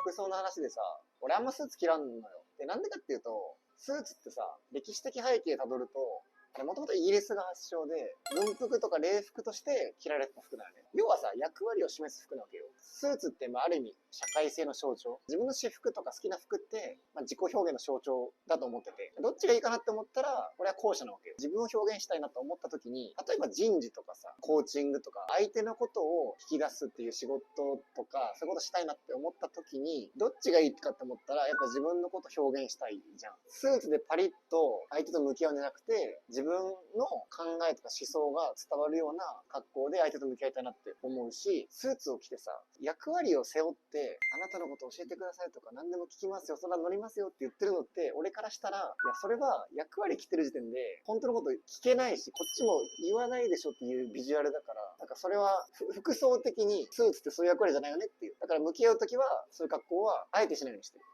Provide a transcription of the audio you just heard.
服装の話でさ、俺あんまスーツ着らんのよ。で、なんでかっていうと、スーツってさ、歴史的背景たどると、もともとイギリスが発祥で、軍服とか礼服として着られてた服なのね。要はさ、役割を示す服なわけよ。スーツってある意味、社会性の象徴。自分の私服とか好きな服って、自己表現の象徴だと思ってて、どっちがいいかなって思ったら、俺は後者なわけよ。自分を表現したいなと思った時に、例えば人事とかさ、コーチングとか、相手のことを引き出すっていう仕事とか、そういうことしたいなって思った時に、どっちがいいかって思ったら、やっぱ自分のこと表現したいじゃん。スーツでパリッと相手と向き合うんじゃなくて、自分の考えとか思想が伝わるような格好で相手と向き合いたいなって思うし、スーツを着てさ、役割を背負って、あなたのこと教えてくださいとか、何でも聞きますよ、それは乗りますよって言ってるのって、俺からしたら、いや、それは役割着てる時点で、本当のこと聞けないし、こっちも言わないでしょっていうビジュアルだから、だからそれは、服装的にスーツってそういう役割じゃないよねっていう。だから向き合うときは、そういう格好は、あえてしないようにしてる。